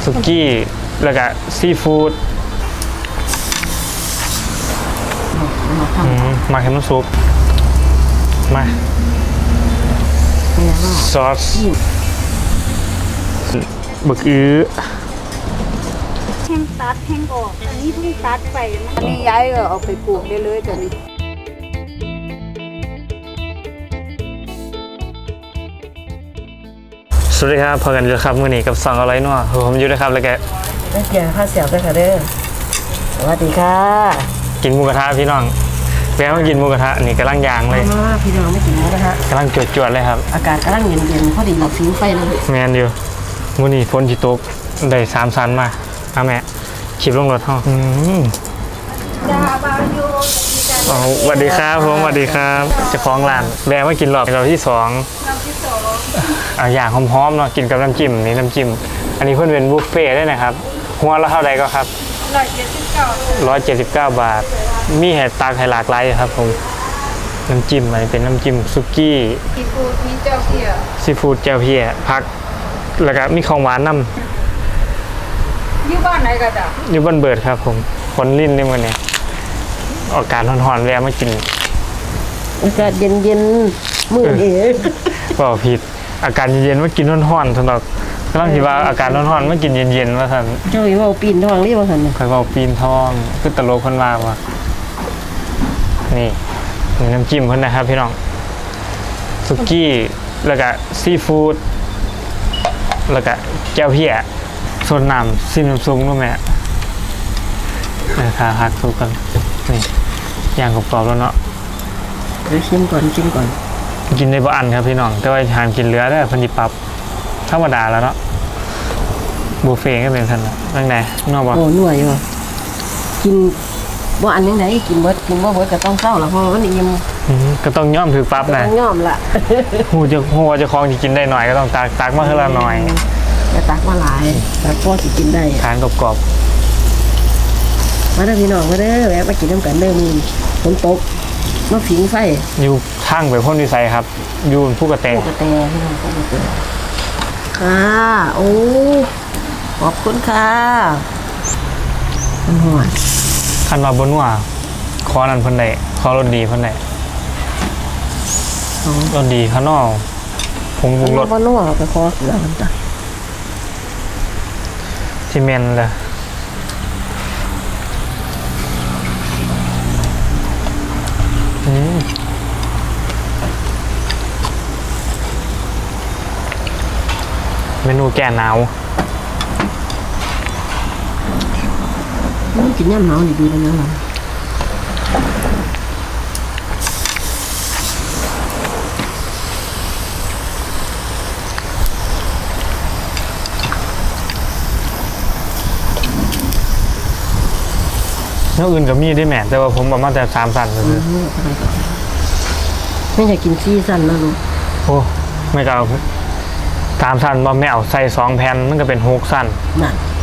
สุกี้แล้วก็ซีฟู้ดมาให้มันซุปมาซอสบึกอื้อแห้งตัดแห้งออกอันนี้เพิ่งตัดไปอันนี้ย้ายก็เอาไปปลูกได้เลยตัวนี้สวัสดีครับพอกันอยู่ครับมื้อนี้กับ2อะไรนัวผมอยู่นะครับแล้วก็ได้เกียร์ข้าวเสียบด้วยค่ะเด้อสวัสดีค่ะกินหมูกระทะพี่น้องแวะมากินหมูกระทะนี่กำลังย่างเลยพี่น้องไม่กินหมูกระทะกำลังจวดๆเลยครับอากาศกำลังเย็นๆพอดีเราฟิวไฟเลยแมนอยู่มื้อนี้ฝนสิตกได้3 ชั้นมาเอาแม่ขีบลงรถเฮาสวัสดีครับผมสวัสดีครับเจ้าของร้านแวะมากินรอบที่2อย่างหอมๆเนาะกินกับน้ำจิ้มนี่น้ำจิ้มอันนี้เพิ่นเป็นบุฟเฟ่ต์ได้นะครับหัวละเท่าใดก็ครับ179 บาทมีให้ตักให้หลากหลายครับผมน้ำจิ้มอันนี้เป็นน้ำจิ้มซุกี้ซีฟู้ดมีเจ้าเพียซีฟู้ดเจ้าเพียผักแล้วก็มีของหวานนำอยู่บ้านไหนกันจ้ะอยู่บ้านเบิดครับผมคนลิ้นในมื้อนี้อากาศร้อนๆแวะมากินอากาศเย็นๆมื้อนี้บ่ผิดอากาศเย็นๆมากินร้อนๆสำหรับกำลังคิดว่าอากาศร้อนๆมากินเย็นๆว่าซั่นเจ้าอีว่าปีนทองนี่ว่าซั่นน่ะข่อยเว้าปีนทองคือตลกเพิ่นว่าว่านี่น้ำจิ้มเพิ่นนะครับพี่น้องสุกี้แล้วก็ซีฟู้ดแล้วก็แจ่วเพี้ยสดน้ำซิมน้ำซุปด้วยแม่นะคะฮักซุปกันนี่ย่างกรอบๆแล้วเนาะเดี๋ยวชิมก่อนกินในบ่อันครับพี่น้องแต่ว่าห้ามกินเหลือได้เพิ่นสิปรับธรรมดาแล้วเนาะบุฟเฟ่ต์ก็เป็นซั่นน่ะจังได๋นอกบ่โอ้หน่วยว่ะกินบ่อันยังไงกินบ่ก็ต้องเศร้าละเพราะมันอิ่มก็ต้องยอมถือปรับนะต้องยอมละฮู้จะของที่กินได้หน่อยก็ต้องตักมาเท่าละหน่อยจะตักมาหลายแต่พอสิกินได้ทานกรอบๆมาเด้อพี่น้องมาเด้อแวะมากินน้ำกันเด้อมื้อฝนตกมาผิงไฟอยู่ข้างไปพ่นวิสัยครับอยู่ผู้กระแตพี่น้องผู้กระแตค่ะโอ้ขอบคุณค่ะมันหวานคันว่าบ่นัวขอนั้นเพิ่นได้ขอรสดีเพิ่นได้รสดีข้างนอกผงปรุงรสบ่นัวไปขอเกลือมันจ้ะที่แม่นเลยเมนูแก่หนาวกินย่ำหนาวดีเลยนะเนื้ออื่นก็มีได้แม่แต่ว่าผมบอกมาแต่3 สั่นเลยไม่อยากกินซีสั่นนะลูกโอ้ไม่กล้า3 สั่นบ่แม่เอาใส่2 แผ่นมันก็เป็น6 สั่น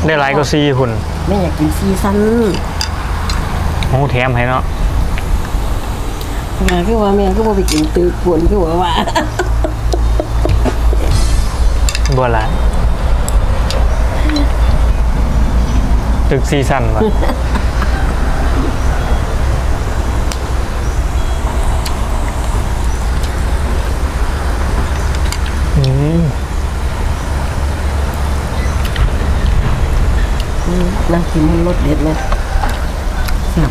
ได้หลายก็4หุ่นไม่อยากกินซีสั่นโอ้แถมให้เนาะงานคือว่าแม่ก็บ่ไปกินตือปวนคือว่าบ่ละตึก4 สั่นว่ะน่ากินมันรสเด็ดเลยครับ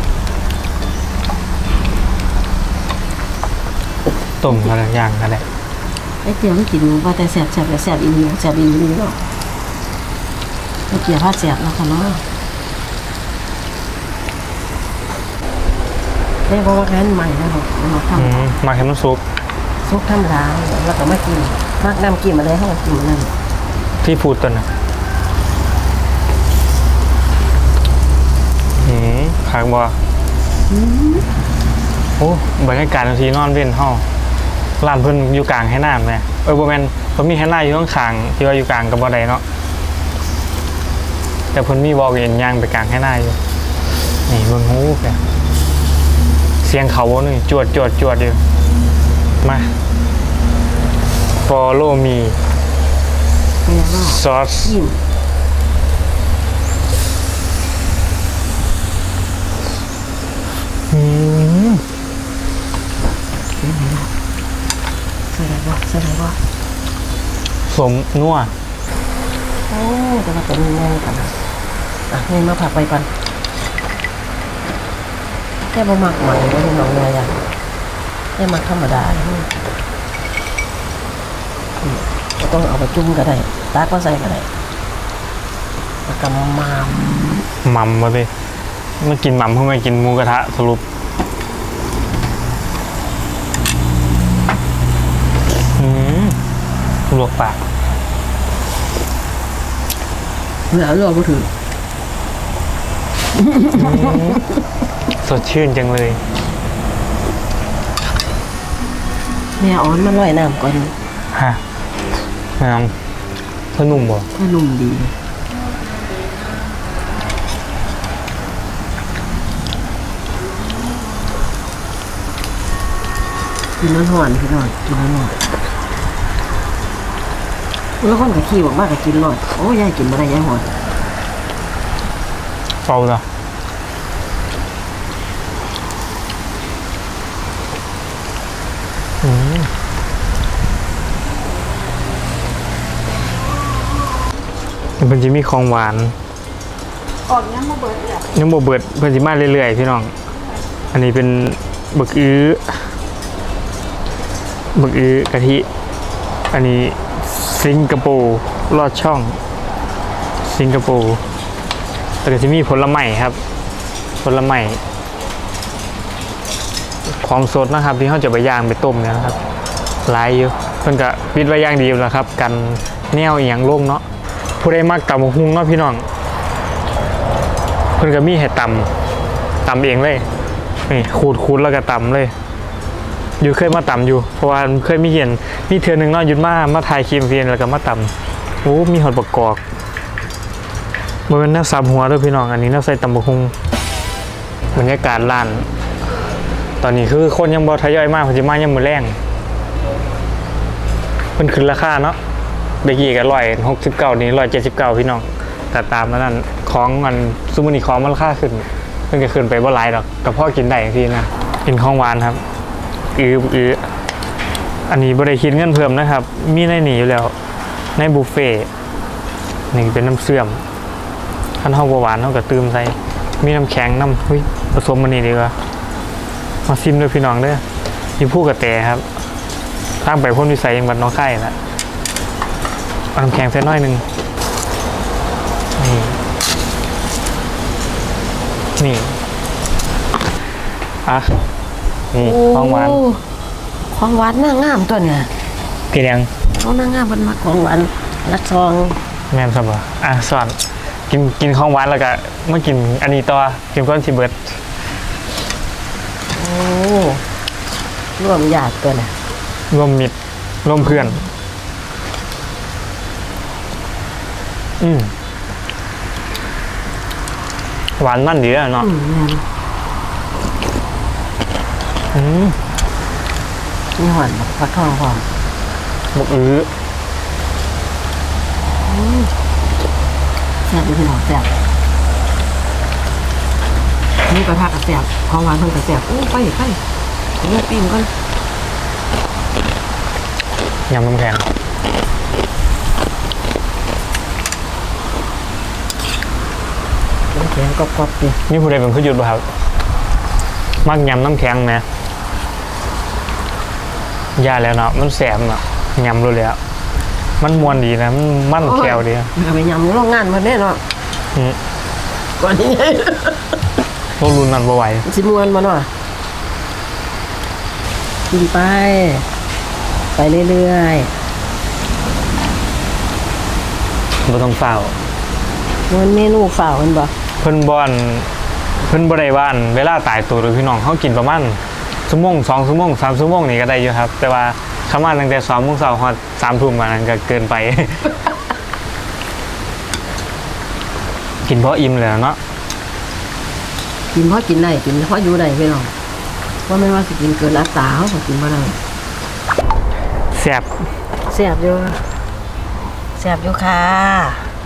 ต้มอะไรอย่างกันเลยไอ้เตี๋ยวไม่กินว่าแต่แสบอีนี่เนาะไอ้เตี๋ยวผ้าแสบแล้วค่ะเนาะได้เพราะว่าแค่นใหม่นะผมมาทำมาแค่น้ำซุปธรรมดาแล้วก็มากินมากน้ำกินอะไรให้กินนั่นที่พูดตัวน่ะขางบัวโอ้บรรยากาศทีนอนเว้นห้องร้านเพิ่นอยู่กลางให้หน้าไหมบ่แม่นเขามีให้หน้าอยู่ข้างๆที่ว่าอยู่กลางกับบ่ได้เนาะแต่เพิ่นมีวอลเวนย่างไปกลางให้หน้าอยู่นี่เบิ่งฮู้เนี่ยเสียงเขานี่จวดอยู่มาfollow me ซอส อืม ใส่ได้บ่ สมนัว โอ้จะมาเป็นยังไงกันนะนี่มาผักไปก่อนแค่บ่มักใหม่ว่าพี่น้องเลยอ่ะแค่มักธรรมดาก็ต้องเอาไปจุ่มก็ได้ตากก็ใส่ก็ได้แล้วก็มา หม่ำมาสิมากินหม่ำเพื่อมากินหมูกระทะสรุปลวกปาก เหลือรวก็ถือ สดชื่นจังเลย แม่อ้อนมันลอยน้ำก่อน ฮะน้ำสนุ่มบ่ ถ้านุ่มดีกินน้ำหอนพี่น้องกินน้ำหอนแล้วคนกับขี้บอกว่ากับกินหลอดโอ้ยายกินมาได้ยายหอน เปล่าจ้ะมันจะมีของหวาน ออกยังมาเบิดเลย ยังบ่เบิดเพิ่นสิมาเรื่อยๆพี่น้อง อันนี้เป็นบักอื้อกะทิ อันนี้สิงคโปร์ลอดช่อง สิงคโปร์แต่ก็จะมีผลไม้ครับ ผลไม้ของสดนะครับ ที่เขาจะไปย่างไปต้มเนี่ยนะครับหลายอยู่เพิ่นก็ปิดไว้อย่างดีแล้วครับ กันแนวอีหยังลงเนาะผู้ใดมักตำบักหุ่งเนาะพี่น้องเพิ่นก็มีให้ตำเองเลยนี่ขูดแล้วก็ตำเลย อยู่เคยมาตำอยู่เพราะว่าเคยมีเห็นมีเทือนึงเนาะหยุดมาถ่ายคลิปเพียนแล้วก็มาตำโอ้มีหอดประกอบมันเป็นแนวซับหัวด้วยพี่น้องอันนี้แนวใส่ตำบักหุ่งบรรยากาศร้าน ตอนนี้คือคนยังบ่ทยอยมากเขาจะมายังมือแรงมันขึ้นราคาเนาะเบกี้ก็169นี่179พี่น้องแต่ตามนั้นของมันซุมนี่ของมันราคาขึ้นเพิ่นก็ขึ้นไปบ่หลายดอกก็พอกินได้อย่างที่นะกินของหวานครับอันนี้บ่ได้คิดเงินเพิ่มนะครับ มีในนี้อยู่แล้วในบุฟเฟ่นี่เป็นน้ำเสื่อมคันเฮาบ่หวานเฮาก็ตื่มใส่มีน้ำแข็งน้ำผสมมันนี่ดีกว่ามาซิมด้วยพี่น้องเด้ออยู่ผู้กระแตครับทางไปพ้นวิสัยจังหวัดหนองคายนะเอาน้ำแข็งใส่น้อยนึงนี่อ่ะนี่ของหวาน ของหวานน่างามตัวเนี่ย กินยัง เขาน่างามมันมาของหวานรักซอง แม่นครับบ่สอนกินของหวานแล้วก็มากินอันนี้ต่อกินก้อนสิเบิด โอ้รวมญาติตัวน่ะ ร่วมมิตรร่วมเพื่อนหวานมันดีอะเนาะมีหวานฟักทองหอม บักแซ่บอยู่พี่น้องแซ่บนี่กระทะกระแซ่บของหวานเพิ่งกระแซ่บโอ้ไปเลือดปิ้งก่อน ยำน้ำแข็ง น้ำแข็งกรอบๆดิ นี่ผู้ใดเป็นผู้หยุดป่ะครับมักยำน้ำแข็งนะยาแล้วเนาะมันแสบเนาะยำรู้แล้วมันมวนดีนะมันแก้วดี เอาไปยำในโรงงานมาแน่เนาะก่อนนี้ โลรุนนั่นบ่ไหว สิมวนมาเนาะกินไปเรื่อยๆ บ่ต้องเฝ้า มันเมนูฝ่าวมันบ่ เพิ่นบ่ได้ว่านเวลาตายตัวหรือพี่น้องเขากินประมาณชั่วโมง2ชั่วโมง3ชั่วโมงนี่ก็ได้อยู่ครับแต่ว่าเข้ามาตั้งแต่2:00 นฮอด3 ทุ่มอันนั้นก็เกินไป กินเพราะอิ่มแล้วเนาะ กินเพราะกินได้กินเพราะอยู่ได้พี่น้องว่าไม่ว่าสิกินเกินอัตราเขาก็กินบ่ได้ แซ่บ แซ่บอยู่ค่ะ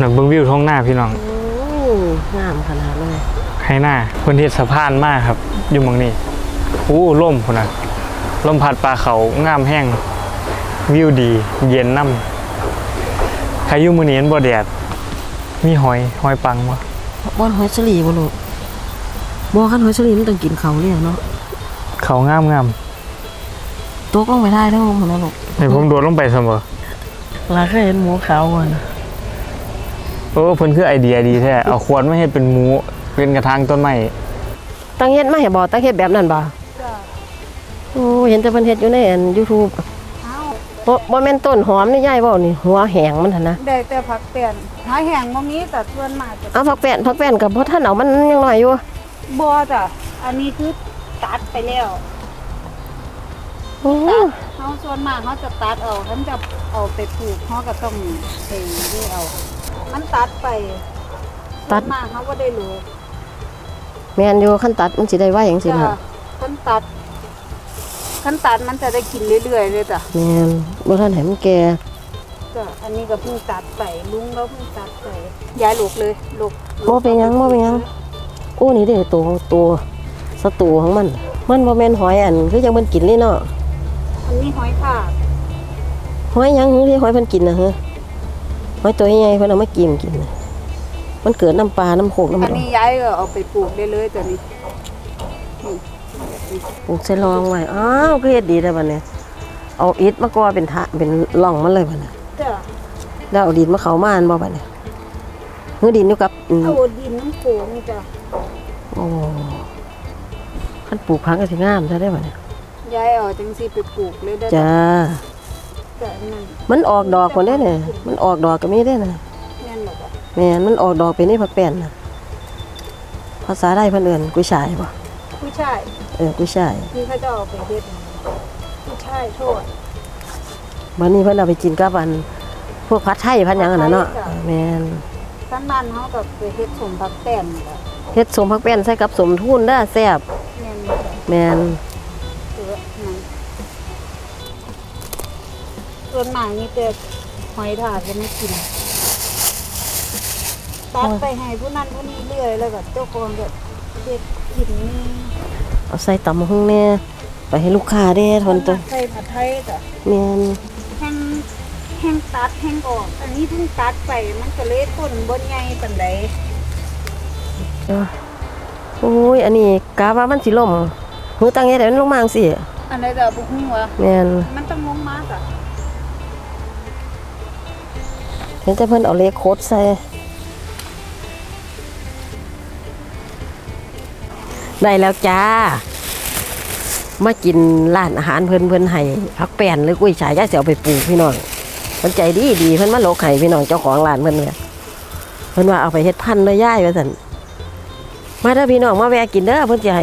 น่ะเบิ่งวิวท้องหน้าพี่น้อง งามขนาดเลย ให้หน้าเพิ่นเฮ็ดสะพานมากครับ อยู่หม่องนี้โอ้ลมพุ่นน่ะลมพัดปลาเขางามแห้งวิวดีเย็นน้ำใครอยู่มื้อนี้มันบ่แดดมีหอยปังบ่ บ่อนหอยเฉลี่บ่ลูกบ่คันหอยเฉลี่มันต้องกินเขาเลี้ยงเนาะ เขางาม ตกลงไปได้แล้วมันนะลูก ๆให้ผมโดดลงไปเสมอ ลาเคยเห็นหมูขาวมัน โอ้เพิ่นคือไอเดียดีแท้เอาขวดมาเฮ็ดเป็นหมูเป็นกระถางต้นไม้ ตั้งเฮ็ดมาให้บ่ตั้งเฮ็ดแบบนั้นบ่ จ้ะ โอ้เห็นแต่เพิ่นเฮ็ดอยู่ในYouTube เอ้า บ่แม่นต้นหอมนี่ยายเว้านี่หัวแหงมันหั่นนะ ได้แต่ผักเปลี่ยนหอยแห้งบ่มีแต่ส่วนมากจะ เอาผักแป้นกับบ่ทันเอามันยังน้อยอยู่ บ่จ้ะอันนี้คือตัดไปแล้ว โอ้ เขาส่วนมากเขาจะตัดเอาท่านจะเอาไปปลูกเขาก็ต้องเทด้วยเอา มันตัดไปส่วนมากเขาก็ได้รู้ แม่นอยู่คันตัดมันสิได้ไว้จังซี่ จ้ะ ล่ะ ขั้นตัดมันจะได้กินเรื่อยๆเลยจ้ะ แม่นบ่ทันให้มันแก่ จ้ะอันนี้ก็เพิ่งตัดไปลุงเราเพิ่งตัดไปย้ายลูกเลยลูก บ่เป็นหยังโอ้นี่เด้ตัวสตูของมันบ่แม่นหอยอันคือจังมันกินเลยเนาะ อันนี้หอยทาก หอยหยังที่หอยเพิ่นกินน่ะฮะหอยตัวใหญ่ๆเพิ่นเอามากินน่ะมันเกิดน้ำปลาน้ำโขกน้ำ อัน ดอก นี้ย้ายก็เอาไปปลูกได้เลยจ้ะนี่ ปลูกใส่รองไว้อ้าวคือเฮ็ดดีได้บัดนี้เอาอิฐมาก่อเป็นเป็นร่องมันเลยบัดนี้ จ้ะ แล้วเอาดินมาเข้ามาอันบ่บัดนี้คือดินอยู่กับเอาดินน้ำโขงจ้ะ โอ้คันปลูกพักก็สิงามซะได้บัดนี้ ย้ายเอาจังสิไปปลูกเลยได้ จ้า จ้ะนั่น มันออกดอกหมดเด้เนี่ยมันออกดอกก็มีได้น่ะ แน่นหรอกจ้ะ แม่นมันออกดอกเป็นนี่ผักแป้นน่ะภาษาไทยเพิ่นเอิ้นกุ้ยช่ายบ่ ผู้ชาย กุ้ยช่าย ที่เขาจะเอาไปเฮ็ดผู้ชายโทษ บัดนี้เพิ่นเอาไปกินกับอันพวกผัดไทยพันหยังอันนั้นเนาะแม่น ท่านบ้านเขากับไปเฮ็ดสมผักแป้นนี่แหละ เฮ็ดสมผักแป้นใส่กับสมทุนเด้อแซ่บ แม่น แม่น ตัวนั้นส่วนมากนี่แต่หอยทากจะไม่กินตัดไปให้ผู้นั้นผู้นี้เรื่อยแล้วก็เจ้าของก็เฮ็ดกินนี่ เอาใส่ตำบักหุ่งแน่ไปให้ลูกค้าเด้ทนตัว ใส่ผัดไทยจ้ะ แม่น แห้งตัดแห้งออก อันนี้เพิ่งตัดไปมันก็เลยต้นบ่ใหญ่ปานใด โอ้ยอันนี้กะว่ามันสิล่มหูตังเฮ็ดให้มันลงมาจังซี่ อันใดจะบุกหัว แม่น มันต้องลงมาจ้ะ เห็นแต่เพิ่นเอาเหล็กโคดใส่ได้แล้วจ้า มากินร้านอาหารเพิ่นให้ผักแป้นหรือกุ้ยฉายยายสิเอาไปปลูกพี่น้องเพิ่นใจดีเพิ่นมาโลกให้พี่น้องเจ้าของร้านเพิ่นเนี่ยเพิ่นว่าเอาไปเฮ็ดพันธุ์เลยยายว่าซั่นมาเด้อพี่น้องมาแวะกินเด้อเพิ่นสิให้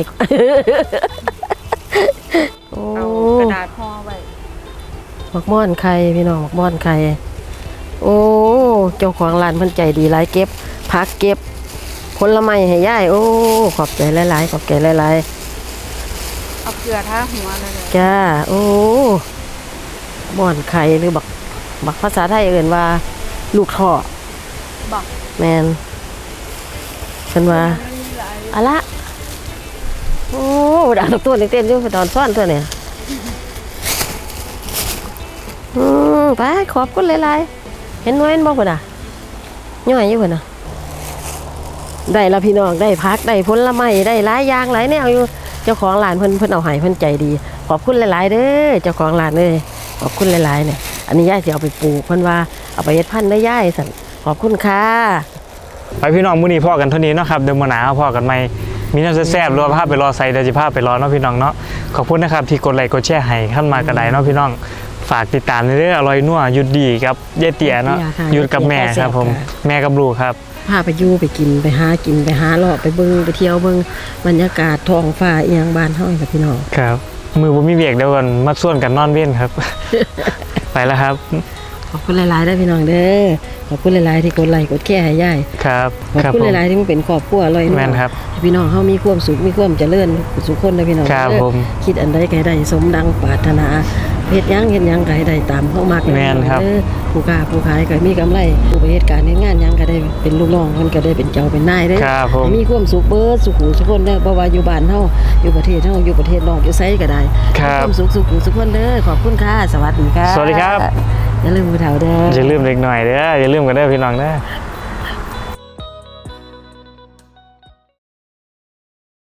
โอ้ เอากระดาษห่อไว้ หมักม่อนไข่พี่น้องหมักม่อนไข่โอ้เจ้าของร้านเพิ่นใจดีหลายเก็บผักเก็บผลไม้ให้ยายโอ้ขอบใจหลายๆขอบใจหลายๆ เอาเกลือทาหัวเลย จ้าโอ้ม่อนไข่หรือบักภาษาไทยเอื่นว่า ลูกท่อ บอก แมนเป็นว่า มันมีหลาย อะละโอ้ดาวตัวเต้นๆอยู่ไปตอนซ่อนตัวเนี่ยไปขอบคุณหลายๆเห็นน้อยเห็นบ่พุ่นน่ะย่อยอยู่พุ่นน่ะได้ละพี่น้องได้พักได้ผลไม้ได้หลายอย่างหลายแนวอยู่เจ้าของร้านเพิ่นเอาให้เพิ่นใจดีขอบคุณหลายๆเด้อเจ้าของร้านเด้อขอบคุณหลายๆเนี่ยอันนี้ยายสิเอาไปปลูกเพิ่นว่าเอาไปเฮ็ดพันธุ์ได้ยายสั่นขอบคุณค่ะ ไปพี่น้องมื้อนี้พ่อกันเท่านี้เนาะครับเดี๋ยวมื้อหน้าพ่อกันใหม่มีน้ำแซ่บๆรอภาพไปรอใส่เดี๋ยวสิพาไปรอเนาะพี่น้องเนาะขอบคุณนะครับที่กดไลค์กดแชร์ให้ขั้นมากระไดเนาะพี่น้องฝากติดตามเรื่อยๆอร่อยนัวหยุดดีครับยายเตี๋ยเนาะหยุดกับแม่ครับผมแม่กับลูกครับ พาไปอยู่ไปกินไปหากินไปหาเลาะไปเบิ่งไปเที่ยวเบิ่งบรรยากาศท้องฟ้าอีหยังบ้านเฮาค่ะพี่น้อง ครับมือผมมีเบียกเดียวกันมาส่วนกันนอนเว้นครับ ไปแล้วครับ ขอบคุณหลายๆเด้อพี่น้องเด้อขอบคุณหลายๆที่กดไลค์กดแชร์ให้ยาย ครับ ขอบคุณหลายๆที่มันเป็นครอบครัวอร่อย แม่นครับ ให้พี่น้องเฮามีความสุขมีความเจริญสุขคนเด้อพี่น้อง ครับ เด้อ ผม คิดอันใดก็ให้ได้สมดังปรารถนาเพ เฮ็ดหยังก็ให้ได้ตามเฮามัก แม่นครับ ผู้ค้าผู้ขายก็มีกำไรผู้ไปเฮ็ดการเฮ็ดงานหยังก็ได้เป็นลูกน้องเพิ่นก็ได้เป็นเจ้าเป็นนายเด้อ ครับผม ให้มีความสุขเบิดสุขหูสุขคนเด้อบ่ว่าอยู่บ้านเฮาอยู่ประเทศเฮาอยู่ประเทศนอกอยู่ไสก็ได้ ครับ มีความสุขสุขหูสุขคนเด้อขอบคุณค่ะสวัสดีค่ะ สวัสดีครับ อย่าลืมผู้เฒ่าเด้อ อย่าลืมเด็กหน่อยเด้ออย่าลืมกันเด้อพี่น้องเด้อ